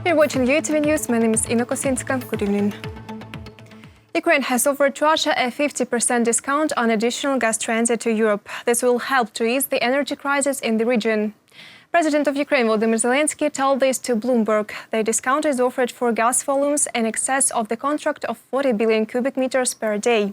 You're watching UATV News. My name is Inna Kosinska. Good evening. Ukraine has offered Russia a 50% discount on additional gas transit to Europe. This will help to ease the energy crisis in the region. President of Ukraine Volodymyr Zelensky told this to Bloomberg. The discount is offered for gas volumes in excess of the contract of 40 billion cubic meters per day.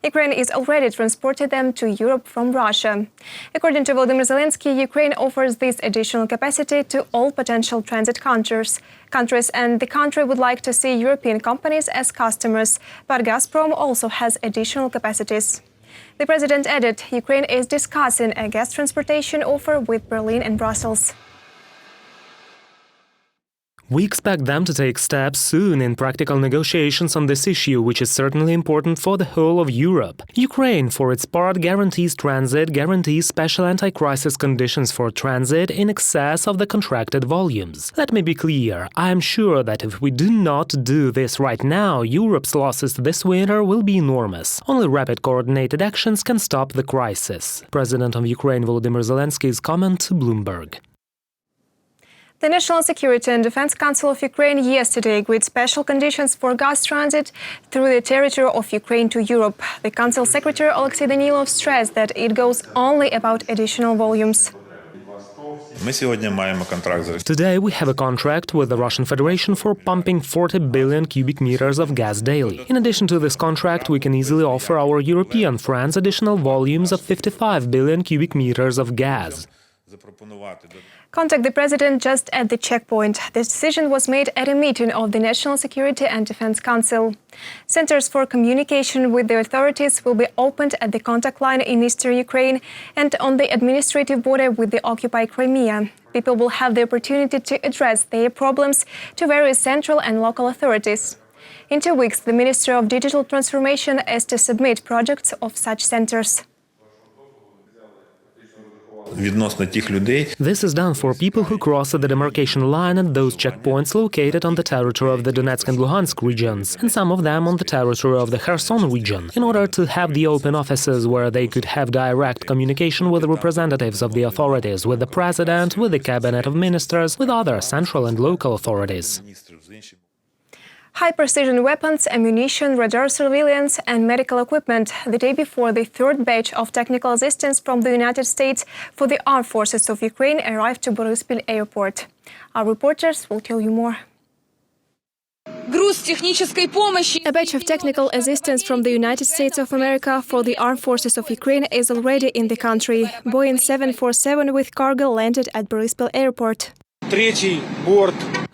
Ukraine is already transporting them to Europe from Russia. According to Volodymyr Zelensky, Ukraine offers this additional capacity to all potential transit countries, and the country would like to see European companies as customers, but Gazprom also has additional capacities. The president added Ukraine is discussing a gas transportation offer with Berlin and Brussels. We expect them to take steps soon in practical negotiations on this issue, which is certainly important for the whole of Europe. Ukraine, for its part, guarantees transit, guarantees special anti-crisis conditions for transit in excess of the contracted volumes. Let me be clear, I am sure that if we do not do this right now, Europe's losses this winter will be enormous. Only rapid coordinated actions can stop the crisis. President of Ukraine Volodymyr Zelensky's comment to Bloomberg. The National Security and Defense Council of Ukraine yesterday agreed special conditions for gas transit through the territory of Ukraine to Europe. The Council Secretary Alexei Danilov stressed that it goes only about additional volumes. Today we have a contract with the Russian Federation for pumping 40 billion cubic meters of gas daily. In addition to this contract, we can easily offer our European friends additional volumes of 55 billion cubic meters of gas. Contact the president just at the checkpoint. This decision was made at a meeting of the National Security and Defense Council. Centers for communication with the authorities will be opened at the contact line in eastern Ukraine and on the administrative border with the occupied Crimea. People will have the opportunity to address their problems to various central and local authorities. In 2 weeks, the Ministry of Digital Transformation is to submit projects of such centers. This is done for people who cross the demarcation line at those checkpoints located on the territory of the Donetsk and Luhansk regions, and some of them on the territory of the Kherson region, in order to have the open offices where they could have direct communication with the representatives of the authorities, with the president, with the cabinet of ministers, with other central and local authorities. High-precision weapons, ammunition, radar surveillance and medical equipment. The day before, the third batch of technical assistance from the United States for the armed forces of Ukraine arrived to Boryspil airport. Our reporters will tell you more. A batch of technical assistance from the United States of America for the armed forces of Ukraine is already in the country. Boeing 747 with cargo landed at Boryspil airport.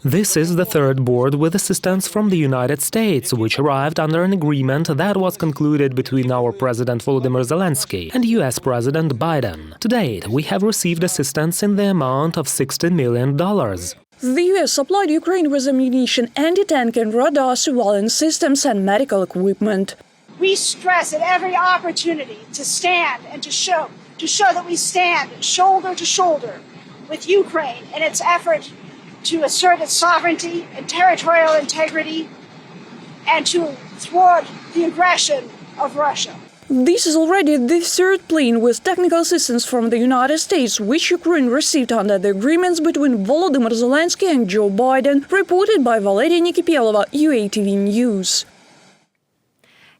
This is the third board with assistance from the United States, which arrived under an agreement that was concluded between our President Volodymyr Zelensky and US President Biden. To date, we have received assistance in the amount of $60 million. The US supplied Ukraine with ammunition, anti-tank and radar surveillance systems and medical equipment. We stress at every opportunity to stand and to show that we stand shoulder to shoulder with Ukraine in its effort to assert its sovereignty and territorial integrity and to thwart the aggression of Russia. This is already the third plane with technical assistance from the United States, which Ukraine received under the agreements between Volodymyr Zelensky and Joe Biden, reported by Valeria Nikipelova, UATV News.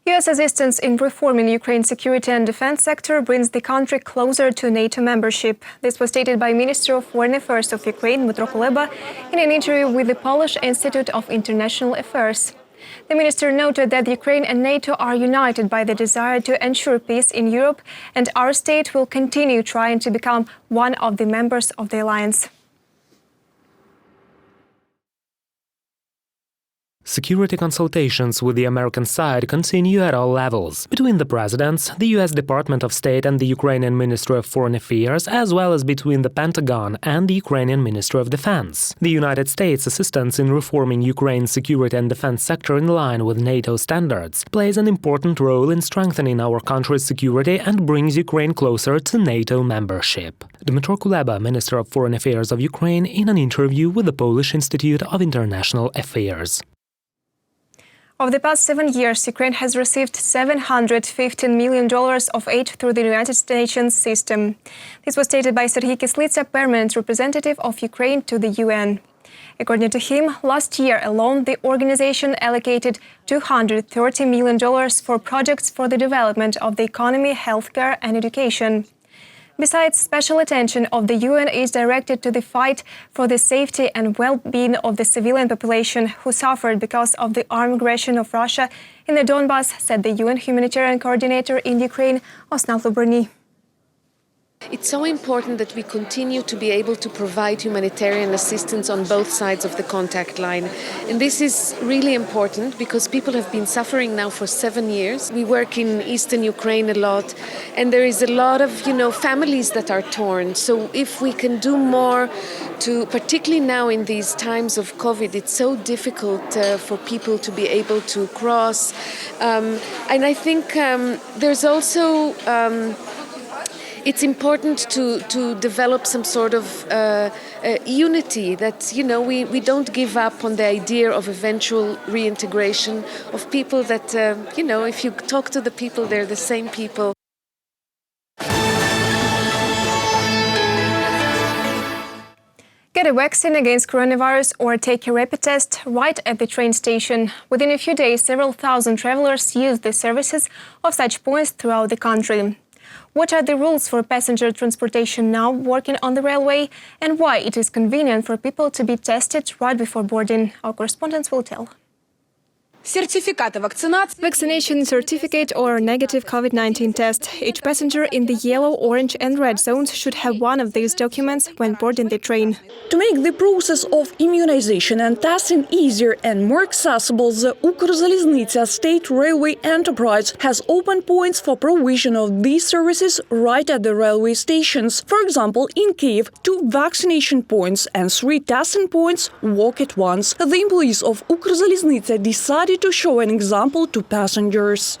U.S. assistance in reforming Ukraine's security and defense sector brings the country closer to NATO membership. This was stated by Minister of Foreign Affairs of Ukraine, Dmytro Kuleba, in an interview with the Polish Institute of International Affairs. The minister noted that Ukraine and NATO are united by the desire to ensure peace in Europe, and our state will continue trying to become one of the members of the alliance. Security consultations with the American side continue at all levels, between the presidents, the U.S. Department of State and the Ukrainian Ministry of Foreign Affairs, as well as between the Pentagon and the Ukrainian Ministry of Defense. The United States' assistance in reforming Ukraine's security and defense sector in line with NATO standards plays an important role in strengthening our country's security and brings Ukraine closer to NATO membership. Dmytro Kuleba, Minister of Foreign Affairs of Ukraine, in an interview with the Polish Institute of International Affairs. Over the past 7 years, Ukraine has received $715 million of aid through the United Nations system. This was stated by Serhiy Kislitsa, permanent representative of Ukraine to the UN. According to him, last year alone, the organization allocated $230 million for projects for the development of the economy, healthcare and education. Besides, special attention of the UN is directed to the fight for the safety and well-being of the civilian population who suffered because of the armed aggression of Russia in the Donbas, said the UN humanitarian coordinator in Ukraine, Osnat Lubrny. It's so important that we continue to be able to provide humanitarian assistance on both sides of the contact line. And this is really important because people have been suffering now for 7 years. We work in eastern Ukraine a lot, and there is a lot of, families that are torn. So if we can do more to, particularly now in these times of COVID, it's so difficult for people to be able to cross. And I think there's also it's important to develop some sort of unity that, we don't give up on the idea of eventual reintegration of people that, if you talk to the people, they're the same people. Get a vaccine against coronavirus or take a rapid test right at the train station. Within a few days, several thousand travelers used the services of such points throughout the country. What are the rules for passenger transportation now working on the railway, and why it is convenient for people to be tested right before boarding? Our correspondents will tell. Vaccination certificate or negative COVID-19 test. Each passenger in the yellow, orange and red zones should have one of these documents when boarding the train. To make the process of immunization and testing easier and more accessible, the Ukrzaliznytsia State Railway Enterprise has opened points for provision of these services right at the railway stations. For example, in Kyiv, 2 vaccination points and 3 testing points work at once. The employees of Ukrzaliznytsia decided to show an example to passengers.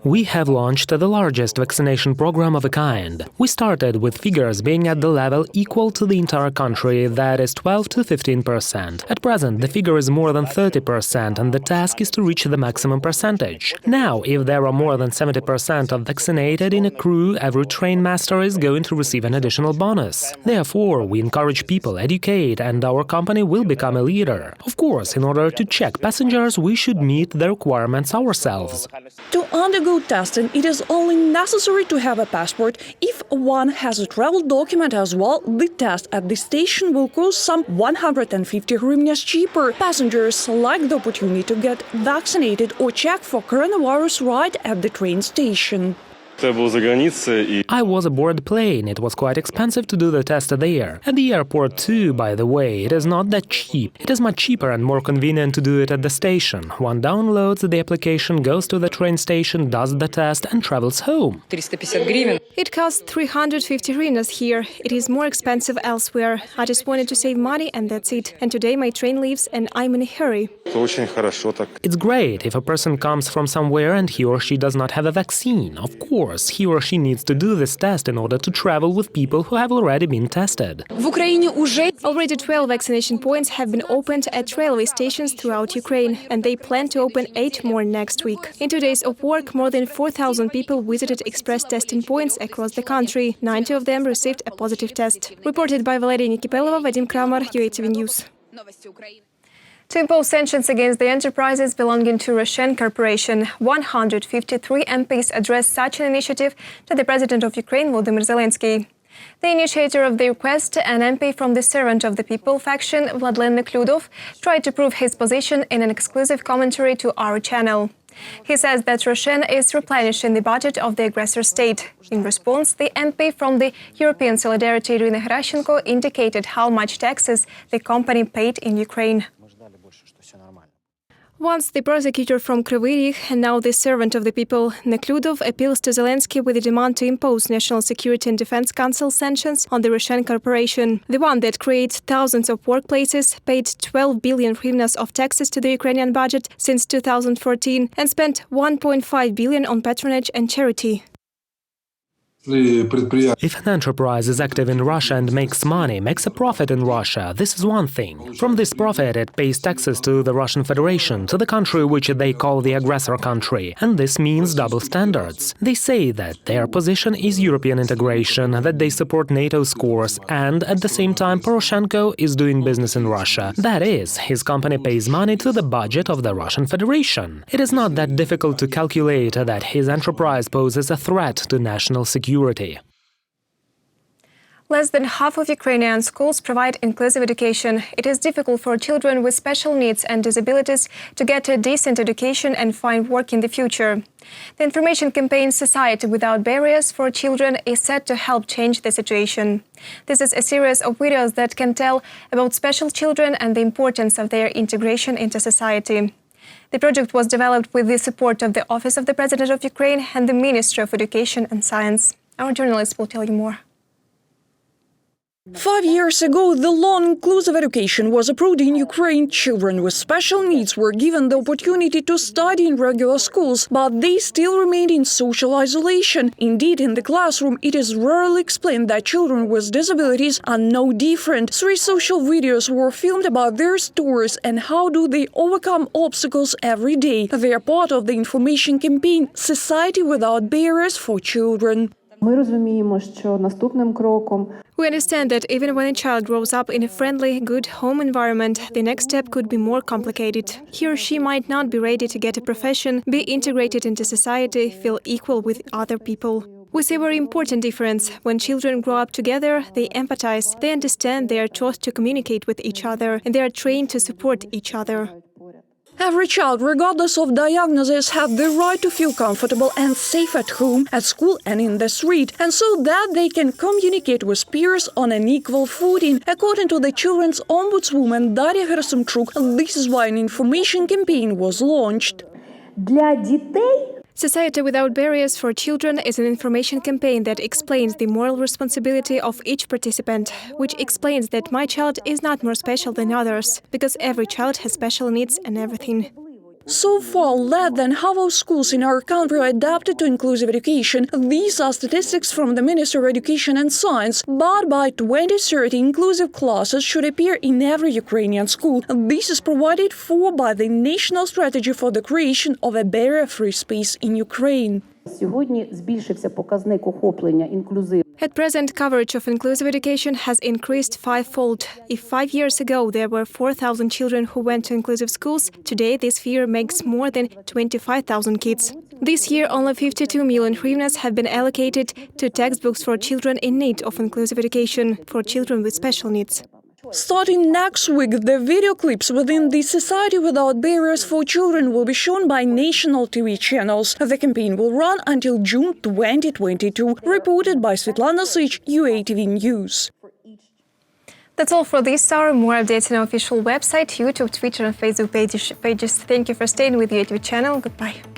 We have launched the largest vaccination program of a kind. We started with figures being at the level equal to the entire country, that is 12 to 15%. At present, the figure is more than 30%, and the task is to reach the maximum percentage. Now, if there are more than 70% of vaccinated in a crew, every train master is going to receive an additional bonus. Therefore, we encourage people, educate, and our company will become a leader. Of course, in order to check passengers, we should meet the requirements ourselves. To undergo testing, it is only necessary to have a passport. If one has a travel document as well, the test at the station will cost some 150 hryvnias cheaper. Passengers like the opportunity to get vaccinated or check for coronavirus right at the train station. I was aboard the plane. It was quite expensive to do the test there. At the airport too, by the way, it is not that cheap. It is much cheaper and more convenient to do it at the station. One downloads the application, goes to the train station, does the test and travels home. It costs 350 hryvnias here. It is more expensive elsewhere. I just wanted to save money and that's it. And today my train leaves and I'm in a hurry. It's great if a person comes from somewhere and he or she does not have a vaccine. Of course, he or she needs to do this test in order to travel with people who have already been tested. Already 12 vaccination points have been opened at railway stations throughout Ukraine, and they plan to open 8 more next week. In 2 days of work, more than 4,000 people visited express testing points across the country. 90 of them received a positive test. Reported by Valeria Nikipelova, Vadim Kramar, UATV News. To impose sanctions against the enterprises belonging to Roshen Corporation, 153 MPs addressed such an initiative to the President of Ukraine, Volodymyr Zelensky. The initiator of the request, an MP from the Servant of the People faction, Vladlen Nekludov, tried to prove his position in an exclusive commentary to our channel. He says that Roshen is replenishing the budget of the aggressor state. In response, the MP from the European Solidarity, Irina Gerashchenko, indicated how much taxes the company paid in Ukraine. Once the prosecutor from Kryvyi Rih and now the Servant of the People, Nekludov appeals to Zelensky with a demand to impose National Security and Defense Council sanctions on the Roshen Corporation, the one that creates thousands of workplaces, paid 12 billion hryvnias of taxes to the Ukrainian budget since 2014 and spent 1.5 billion on patronage and charity. If an enterprise is active in Russia and makes money, makes a profit in Russia, this is one thing. From this profit, it pays taxes to the Russian Federation, to the country which they call the aggressor country. And this means double standards. They say that their position is European integration, that they support NATO's course, and at the same time Poroshenko is doing business in Russia. That is, his company pays money to the budget of the Russian Federation. It is not that difficult to calculate that his enterprise poses a threat to national security. Less than half of Ukrainian schools provide inclusive education. It is difficult for children with special needs and disabilities to get a decent education and find work in the future. The information campaign Society Without Barriers for Children is set to help change the situation. This is a series of videos that can tell about special children and the importance of their integration into society. The project was developed with the support of the Office of the President of Ukraine and the Ministry of Education and Science. Our journalists will tell you more. 5 years ago, the law on inclusive education was approved in Ukraine. Children with special needs were given the opportunity to study in regular schools, but they still remained in social isolation. Indeed, in the classroom, it is rarely explained that children with disabilities are no different. 3 social videos were filmed about their stories and how do they overcome obstacles every day. They are part of the information campaign Society Without Barriers for Children. Ми розуміємо, що наступним кроком We understand that even when a child grows up in a friendly, good home environment, the next step could be more complicated. He or she might not be ready to get a profession, be integrated into society, feel equal with other people. We see a very important difference. When children grow up together, they empathize, they understand, they are taught to communicate with each other, and they are trained to support each other. Every child, regardless of diagnosis, has the right to feel comfortable and safe at home, at school and in the street, and so that they can communicate with peers on an equal footing. According to the children's ombudswoman Daria Gerasimchuk, this is why an information campaign was launched. для дітей Society Without Barriers for Children is an information campaign that explains the moral responsibility of each participant, which explains that my child is not more special than others, because every child has special needs and everything. So far, less than half of schools in our country are adapted to inclusive education. These are statistics from the Ministry of Education and Science. But by 2030, inclusive classes should appear in every Ukrainian school. This is provided for by the National Strategy for the Creation of a Barrier-Free Space in Ukraine. сьогодні збільшився показник охоплення інклюзивних. At present, coverage of inclusive education has increased 5-fold. If 5 years ago there were 4,000 children who went to inclusive schools, today this figure makes more than 25,000 kids. This year, only 52 million hryvnias have been allocated to textbooks for children in need of inclusive education, for children with special needs. Starting next week, the video clips within the Society Without Barriers for Children will be shown by national TV channels. The campaign will run until June 2022. Reported by Svetlana Sich, UATV News. That's all for this hour. More updates on our official website, YouTube, Twitter and Facebook pages. Thank you for staying with UATV channel. Goodbye.